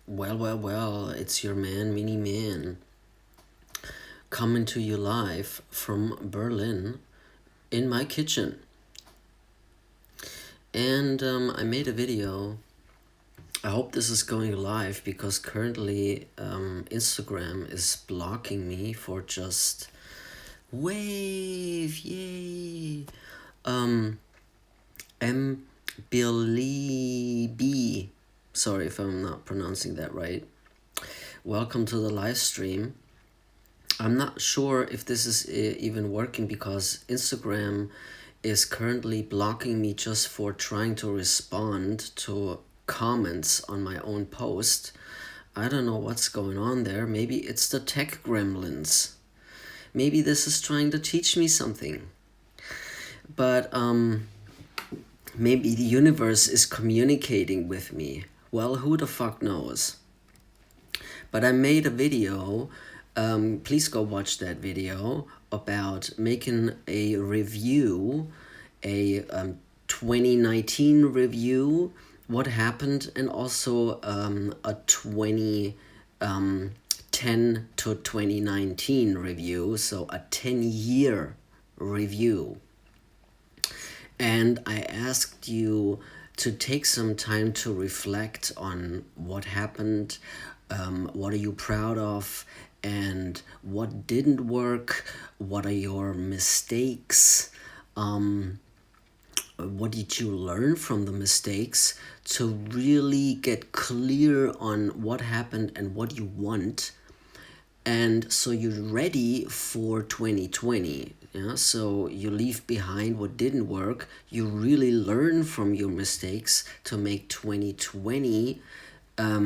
Well, it's your man, MINIMAN, coming to you live from Berlin in my kitchen. And I made a video. I hope this is going live because currently Instagram is blocking me for just wave, yay. Um, M. Billy B. Sorry if I'm not pronouncing that right. Welcome to the live stream. I'm not sure if this is even working because Instagram is currently blocking me just for trying to respond to comments on my own post. I don't know what's going on there. Maybe it's the tech gremlins. Maybe this is trying to teach me something. But maybe the universe is communicating with me. Well, who the fuck knows? But I made a video, please go watch that video, about making a review, a 2019 review, what happened, and also a 2010 to 2019 review, so a 10-year review. And I asked you to take some time to reflect on what happened, what are you proud of, and what didn't work, what are your mistakes, what did you learn from the mistakes, to really get clear on what happened and what you want, and so you're ready for 2020. Yeah, so you leave behind what didn't work, you really learn from your mistakes to make 2020 a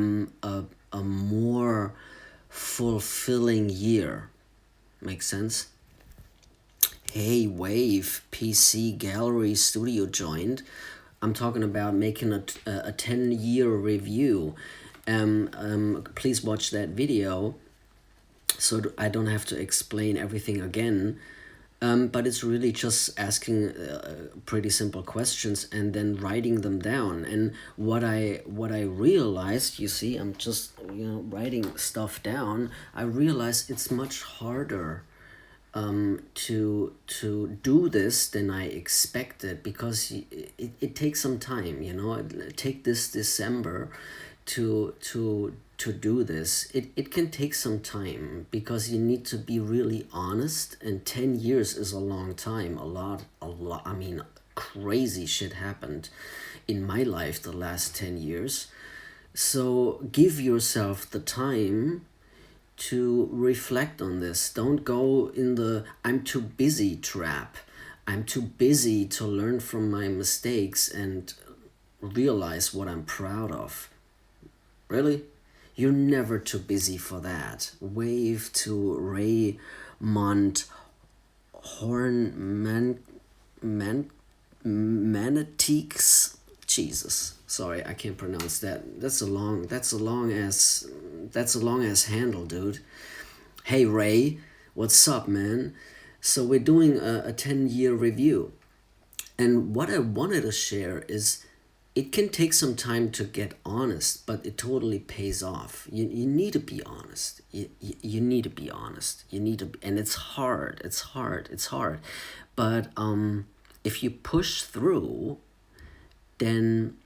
more fulfilling year. Make sense? Hey, Wave PC Gallery Studio joined. I'm talking about making a 10-year review. Please watch that video so I don't have to explain everything again. But it's really just asking pretty simple questions and then writing them down. And what I realized, you see, I'm just writing stuff down. I realized it's much harder to do this than I expected, because it takes some time. Take this December to do this. It can take some time because you need to be really honest, and 10 years is a long time. A lot I mean, crazy shit happened in my life the last 10 years. So give yourself the time to reflect on this. Don't go in the I'm too busy trap. I'm too busy to learn from my mistakes and realize what I'm proud of. Really? You're never too busy for that. Wave to Raymond Manatiques. Jesus, sorry, I can't pronounce that. That's a long ass handle, dude. Hey Ray, what's up, man? So we're doing a 10-year review, and what I wanted to share is it can take some time to get honest, but it totally pays off. You need to be honest. You need to be honest. You need to, and it's hard. It's hard. But if you push through, then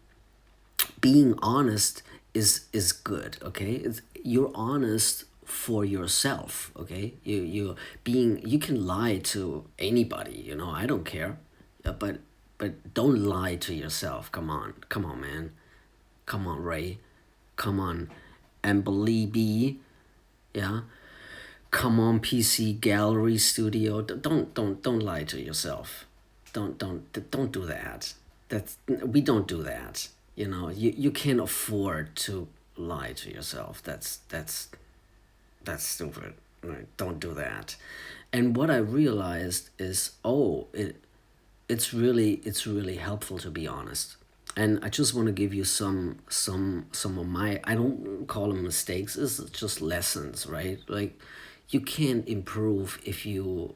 being honest is good. Okay, you're honest for yourself. Okay, you can lie to anybody. I don't care, but don't lie to yourself. Come on, man. Come on, Ray. Come on, and believe me, yeah. Come on, PC Gallery Studio. Don't lie to yourself. Don't do that. We don't do that. You can't afford to lie to yourself. That's stupid. Right? Don't do that. And what I realized is, it's really helpful to be honest. And I just want to give you some of my, I don't call them mistakes, it's just lessons, right? Like, you can't improve if you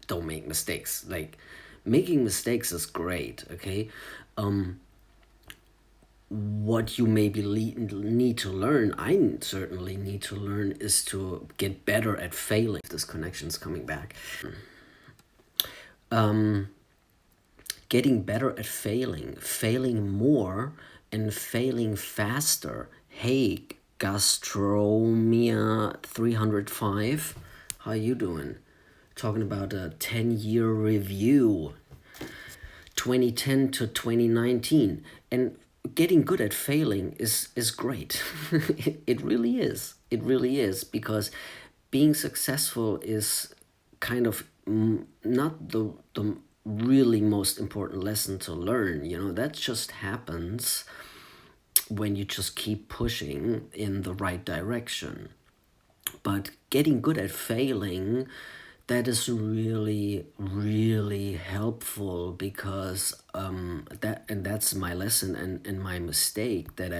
don't make mistakes. Like, making mistakes is great. Okay, what you maybe need to learn, I certainly need to learn, is to get better at failing. This connection's coming back. Getting better at failing more and failing faster. Hey, Gastromia 305, how you doing? Talking about a 10-year review, 2010 to 2019. And getting good at failing is great. It really is. It really is, because being successful is kind of not the really most important lesson to learn. That just happens when you just keep pushing in the right direction. But getting good at failing, that is really, really helpful, because that's my lesson and my mistake, that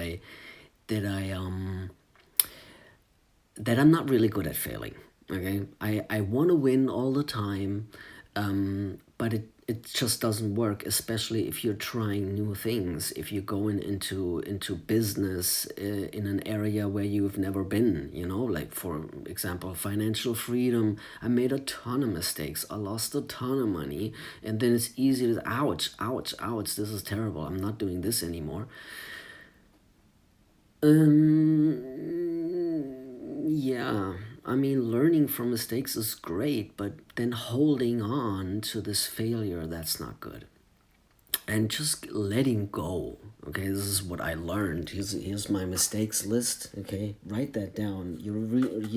I'm not really good at failing. Okay, I want to win all the time, but it just doesn't work, especially if you're trying new things, if you're going into business in an area where you've never been, like, for example, financial freedom. I made a ton of mistakes. I lost a ton of money, and then it's easy to, ouch, ouch, ouch, this is terrible. I'm not doing this anymore. Yeah, I mean, learning from mistakes is great, but then holding on to this failure, that's not good. And just letting go. Okay, this is what I learned. Here's my mistakes list. Okay, write that down. You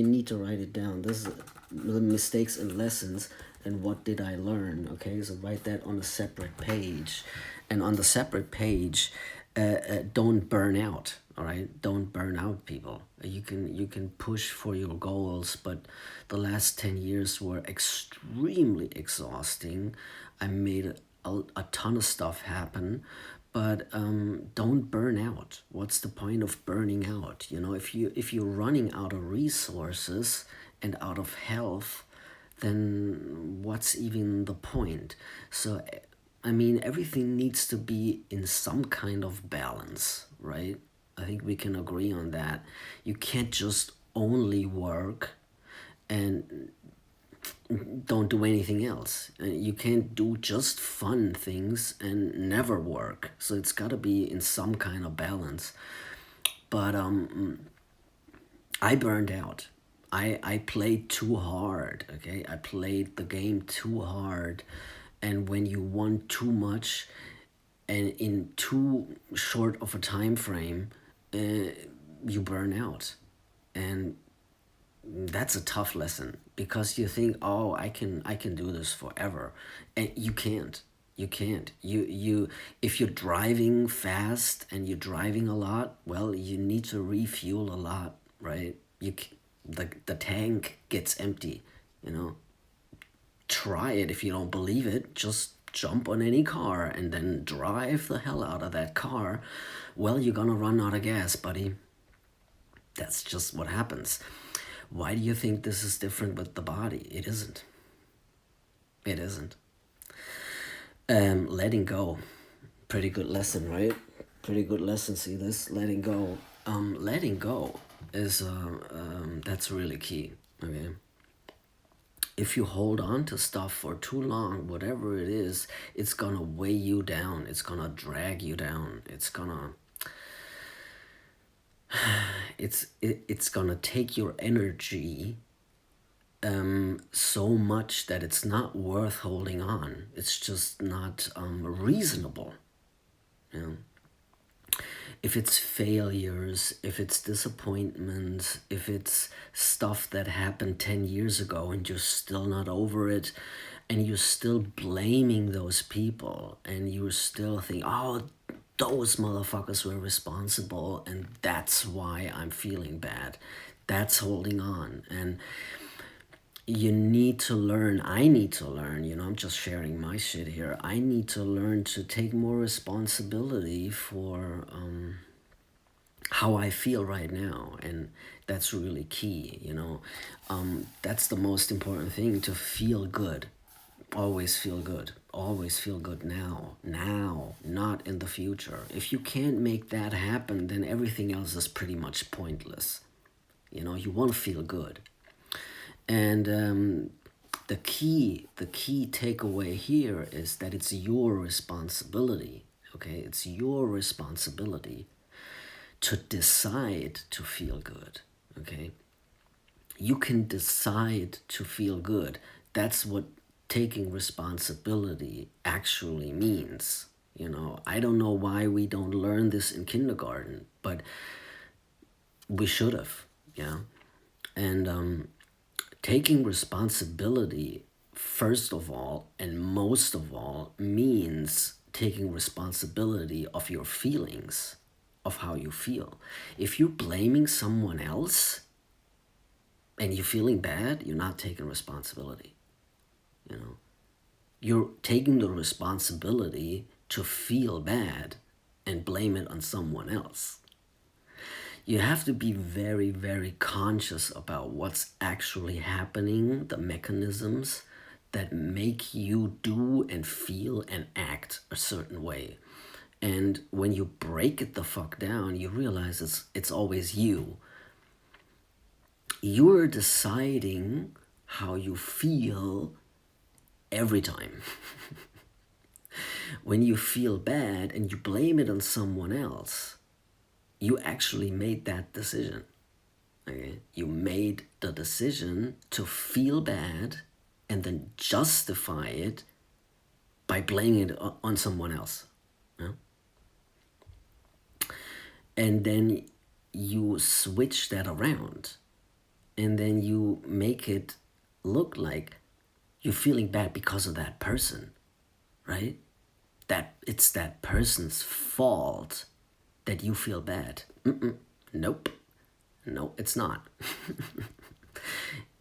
need to write it down. This is the mistakes and lessons, and what did I learn. Okay, so write that on a separate page, and on the separate page, don't burn out. All right, don't burn out, people. You can push for your goals, but the last 10 years were extremely exhausting. I made a ton of stuff happen, but don't burn out. What's the point of burning out? If you're running out of resources and out of health, then what's even the point? So, I mean, everything needs to be in some kind of balance, right? I think we can agree on that. You can't just only work and don't do anything else. You can't do just fun things and never work. So it's got to be in some kind of balance. But I burned out. I played too hard. Okay, I played the game too hard, and when you want too much and in too short of a time frame, you burn out. And that's a tough lesson, because you think, oh, I can do this forever, and you can't. If you're driving fast and you're driving a lot, well, you need to refuel a lot, right? The tank gets empty. Try it. If you don't believe it, just jump on any car and then drive the hell out of that car. Well, you're gonna run out of gas, buddy. That's just what happens. Why do you think this is different with the body? It isn't. It isn't. Letting go. Pretty good lesson, right? Pretty good lesson. See this? Letting go. Letting go is that's really key. Okay. If you hold on to stuff for too long, whatever it is, it's gonna weigh you down. It's gonna drag you down. It's gonna take your energy so much that it's not worth holding on. It's just not reasonable. You know? If it's failures, if it's disappointments, if it's stuff that happened 10 years ago and you're still not over it, and you're still blaming those people, and you're still thinking, oh, those motherfuckers were responsible, and that's why I'm feeling bad. That's holding on. And you need to learn, I need to learn, I'm just sharing my shit here. I need to learn to take more responsibility for how I feel right now. And that's really key, that's the most important thing, to feel good. Always feel good. always feel good now, not in the future. If you can't make that happen, then everything else is pretty much pointless. You want to feel good. And the key takeaway here is that it's your responsibility. Okay, it's your responsibility to decide to feel good. Okay, you can decide to feel good. That's what taking responsibility actually means. I don't know why we don't learn this in kindergarten, but we should have. Yeah. And taking responsibility, first of all and most of all, means taking responsibility of your feelings, of how you feel. If you're blaming someone else and you're feeling bad, you're not taking responsibility. You're taking the responsibility to feel bad and blame it on someone else. You have to be very, very conscious about what's actually happening, the mechanisms that make you do and feel and act a certain way. And when you break it the fuck down, you realize it's always you. You're deciding how you feel every time. When you feel bad and you blame it on someone else, you actually made that decision. Okay? You made the decision to feel bad and then justify it by blaming it on someone else. Yeah? And then you switch that around, and then you make it look like you're feeling bad because of that person, right? That it's that person's fault that you feel bad. Nope. No, it's not.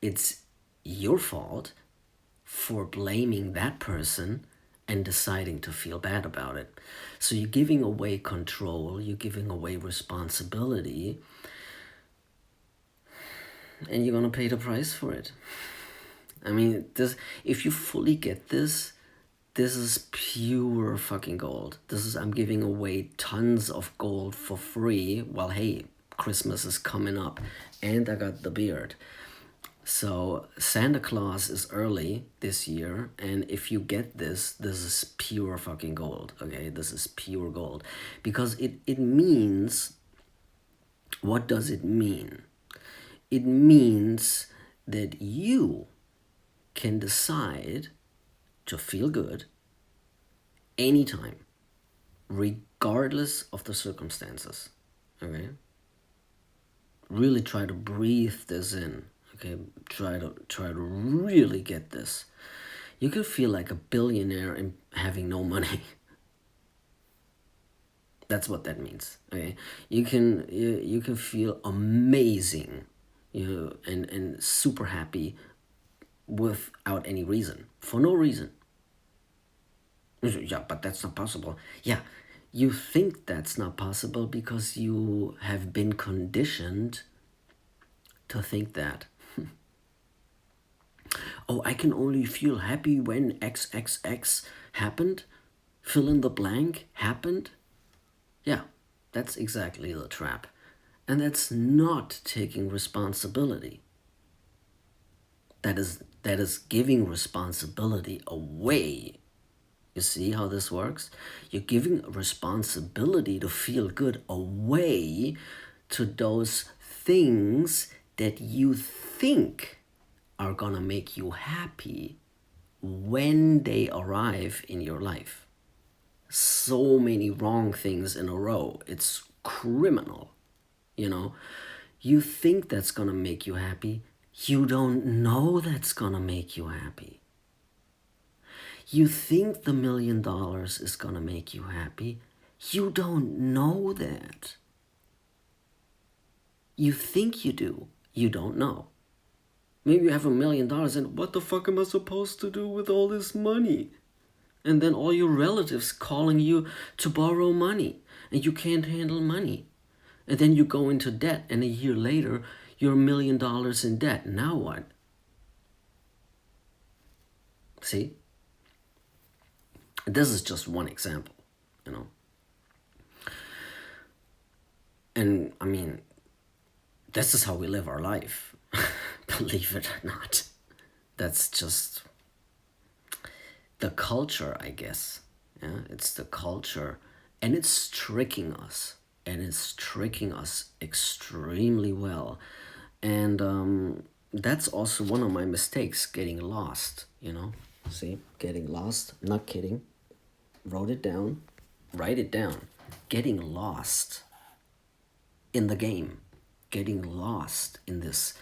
It's your fault for blaming that person and deciding to feel bad about it. So you're giving away control, you're giving away responsibility, and you're gonna pay the price for it. I mean, if you fully get this is pure fucking gold. I'm giving away tons of gold for free. Well, hey, Christmas is coming up and I got the beard. So Santa Claus is early this year, and if you get this is pure fucking gold. Okay, this is pure gold. Because it means, what does it mean? It means that you can decide to feel good anytime, regardless of the circumstances. Okay? Really try to breathe this in. Okay? Try to really get this. You can feel like a billionaire and having no money. That's what that means. Okay? You can feel amazing, and super happy without any reason, for no reason. Yeah, but that's not possible. Yeah, you think that's not possible because you have been conditioned to think that. Oh, I can only feel happy when XXX happened. Fill in the blank happened. Yeah, that's exactly the trap. And that's not taking responsibility. That is giving responsibility away. You see how this works? You're giving responsibility to feel good away to those things that you think are gonna make you happy when they arrive in your life. So many wrong things in a row. It's criminal. You think that's gonna make you happy. You don't know that's gonna make you happy. You think the $1 million is gonna make you happy. You don't know that. You think you do. You don't know. Maybe you have $1 million and what the fuck am I supposed to do with all this money? And then all your relatives calling you to borrow money and you can't handle money. And then you go into debt and a year later you're $1 million in debt. Now what? See? This is just one example, you know. And I mean, this is how we live our life. Believe it or not. That's just the culture, I guess. Yeah, it's the culture, and it's tricking us, and it's tricking us extremely well. And that's also one of my mistakes, getting lost, you know. See, getting lost, not kidding. Wrote it down, write it down. Getting lost in the game, getting lost in this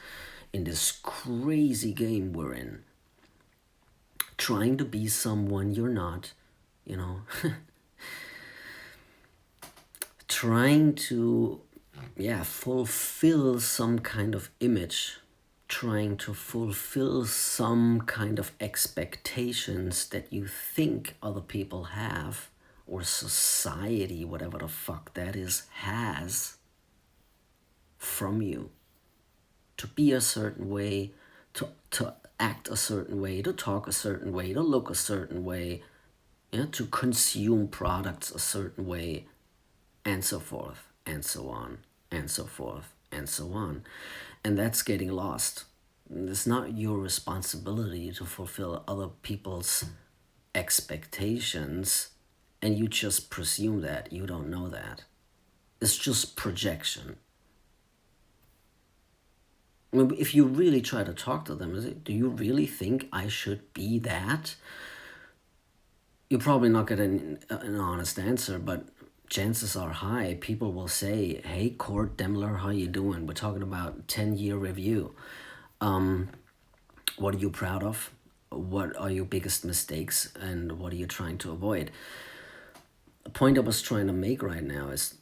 crazy game we're in, trying to be someone you're not, you know. Trying to, yeah, fulfill some kind of image, trying to fulfill some kind of expectations that you think other people have, or society, whatever the fuck that is, has from you. To be a certain way, to act a certain way, to talk a certain way, to look a certain way, yeah, to consume products a certain way, and so forth, and so on, and so forth, and so on. And that's getting lost. It's not your responsibility to fulfill other people's expectations, and you just presume that. You don't know that. It's just projection. If you really try to talk to them, do you really think I should be that? You're probably not getting an honest answer, but chances are high people will say, "Hey, Cord Demler, how you doing? We're talking about 10-year review. What are you proud of? What are your biggest mistakes, and what are you trying to avoid?" The point I was trying to make right now is,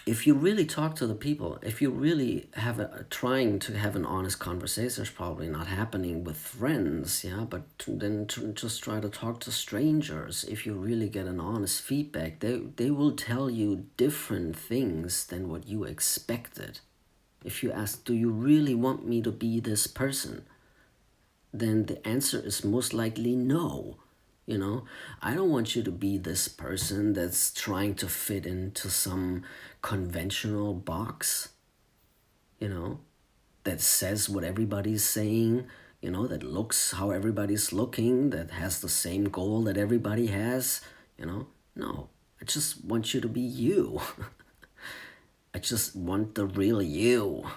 if you really talk to the people, if you really have trying to have an honest conversation, it's probably not happening with friends, yeah, but then just try to talk to strangers. If you really get an honest feedback, they will tell you different things than what you expected. If you ask, do you really want me to be this person? Then the answer is most likely no. You know, I don't want you to be this person that's trying to fit into some conventional box, you know, that says what everybody's saying, you know, that looks how everybody's looking, that has the same goal that everybody has, you know. No, I just want you to be you. I just want the real you.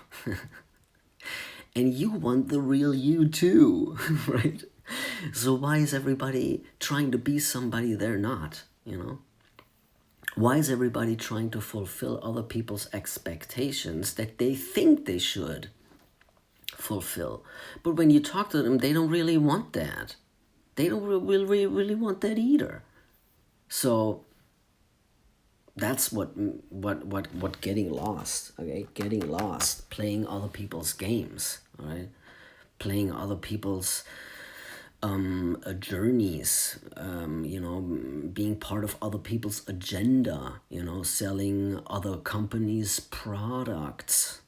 And you want the real you too, right? So why is everybody trying to be somebody they're not, you know? Why is everybody trying to fulfill other people's expectations that they think they should fulfill? But when you talk to them, they don't really want that. They don't really want that either. So that's what getting lost, okay? Getting lost, playing other people's games, all right? Playing other people's journeys, you know, being part of other people's agenda, you know, selling other companies' products.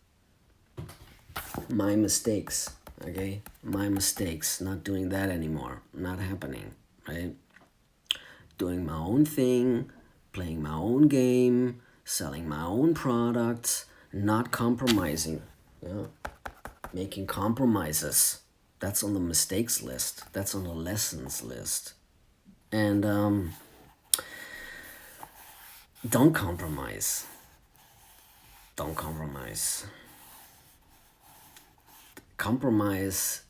My mistakes, okay? My mistakes, not doing that anymore, not happening, right? Doing my own thing, playing my own game, selling my own products, not compromising, yeah? Making compromises. That's on the mistakes list. That's on the lessons list. And don't compromise. Don't compromise. Compromise.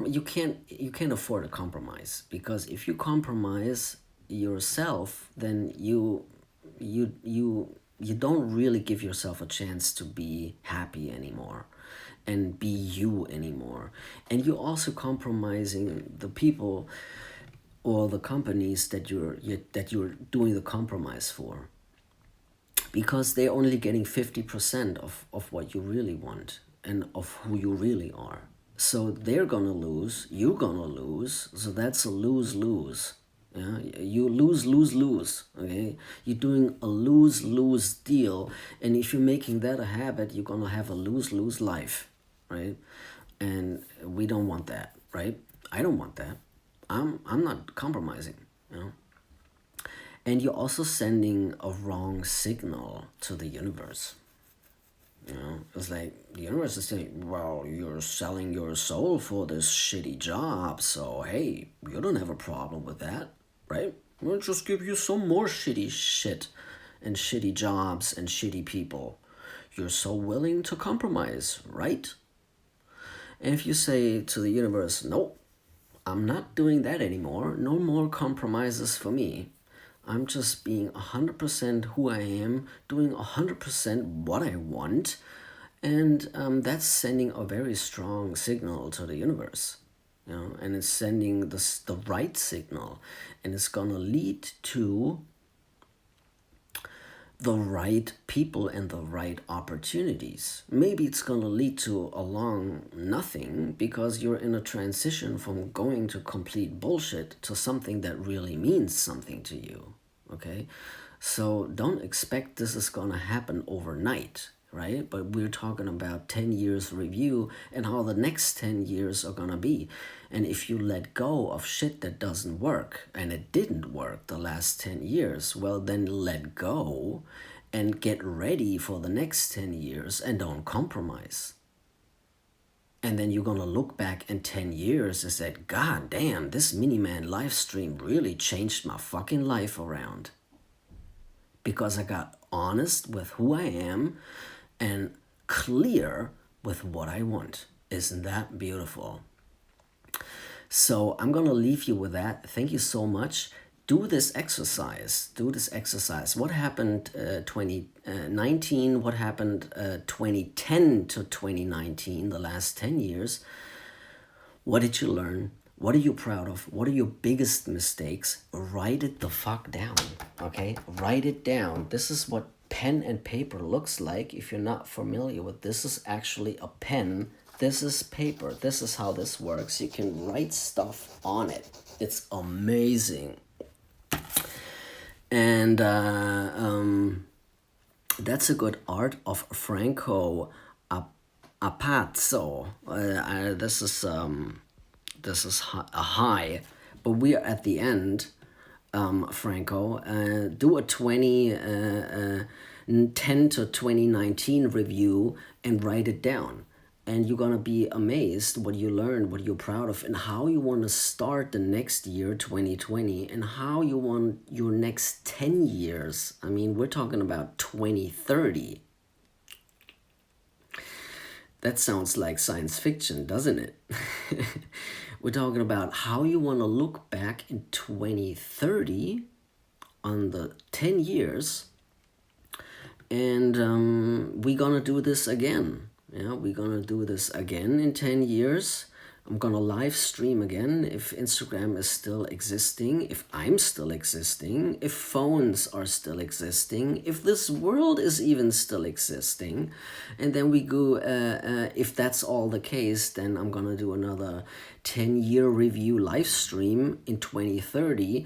You can't afford a compromise, because if you compromise yourself, then you don't really give yourself a chance to be happy anymore and be you anymore. And you're also compromising the people or the companies that you're doing the compromise for, because they're only getting 50% of what you really want and of who you really are. So they're gonna lose, you're gonna lose, so that's a lose-lose. Yeah, you lose, okay? You're doing a lose-lose deal, and if you're making that a habit, you're gonna have a lose-lose life, right? And we don't want that, right? I don't want that. I'm not compromising, you know. And you're also sending a wrong signal to the universe. You know, it's like the universe is saying, well, you're selling your soul for this shitty job, so hey, you don't have a problem with that, right? We'll just give you some more shitty shit and shitty jobs and shitty people. You're so willing to compromise, right? And if you say to the universe, nope, I'm not doing that anymore, no more compromises for me. I'm just being 100% who I am, doing 100% what I want, and that's sending a very strong signal to the universe, you know, and it's sending the right signal, and it's gonna lead to the right people and the right opportunities. Maybe it's going to lead to a long nothing because you're in a transition from going to complete bullshit to something that really means something to you. Okay? So don't expect this is going to happen overnight, right? But we're talking about 10 years review and how the next 10 years are going to be. And if you let go of shit that doesn't work, and it didn't work the last 10 years, well, then let go and get ready for the next 10 years and don't compromise. And then you're going to look back in 10 years and say, God damn, this Miniman live stream really changed my fucking life around. Because I got honest with who I am and clear with what I want. Isn't that beautiful? So I'm going to leave you with that. Thank you so much. Do this exercise. Do this exercise. What happened 2019? What happened 2010 to 2019, the last 10 years? What did you learn? What are you proud of? What are your biggest mistakes? Write it the fuck down, okay? Write it down. This is what pen and paper looks like. If you're not familiar with this, is actually a pen. This is paper. This is how this works. You can write stuff on it. It's amazing. And that's a good art of Franco Apazzo. This is a high, but we are at the end. Franco, do a 2010 to 2019 review and write it down. And you're going to be amazed what you learned, what you're proud of, and how you want to start the next year, 2020, and how you want your next 10 years. I mean, we're talking about 2030. That sounds like science fiction, doesn't it? We're talking about how you want to look back in 2030 on the 10 years. And we're going to do this again. Yeah, we're going to do this again in 10 years. I'm going to live stream again if Instagram is still existing, if I'm still existing, if phones are still existing, if this world is even still existing. And then we go, if that's all the case, then I'm going to do another 10-year review live stream in 2030.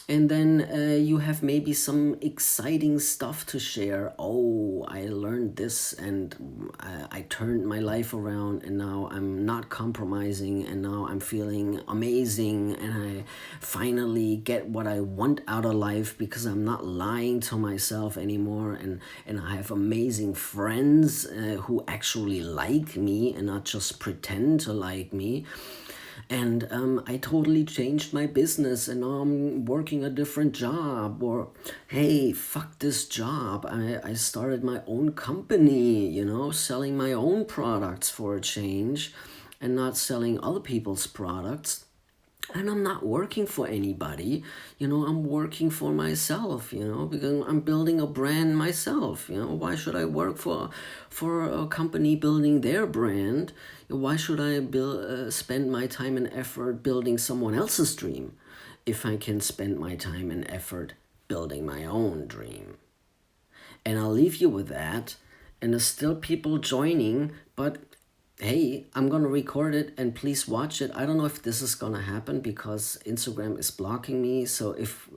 And then you have maybe some exciting stuff to share. Oh, I learned this and I turned my life around and now I'm not compromising and now I'm feeling amazing and I finally get what I want out of life because I'm not lying to myself anymore and I have amazing friends who actually like me and not just pretend to like me. And I totally changed my business and now I'm working a different job. Or, hey, fuck this job. I started my own company, you know, selling my own products for a change and not selling other people's products. And I'm not working for anybody, you know, I'm working for myself, you know, because I'm building a brand myself, you know. Why should I work for a company building their brand? Why should I spend my time and effort building someone else's dream if I can spend my time and effort building my own dream? And I'll leave you with that. And there's still people joining, but hey, I'm going to record it and please watch it. I don't know if this is going to happen because Instagram is blocking me. So if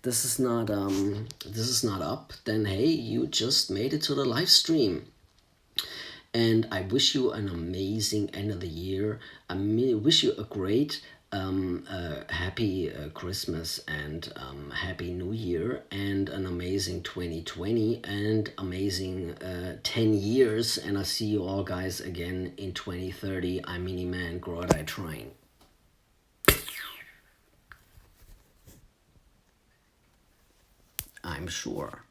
this is not up, then hey, you just made it to the live stream. And I wish you an amazing end of the year. I wish you a great happy Christmas and happy New Year and an amazing 2020 and amazing 10 years. And I'll see you all guys again in 2030. I'm Miniman, Grodai Train. I'm sure.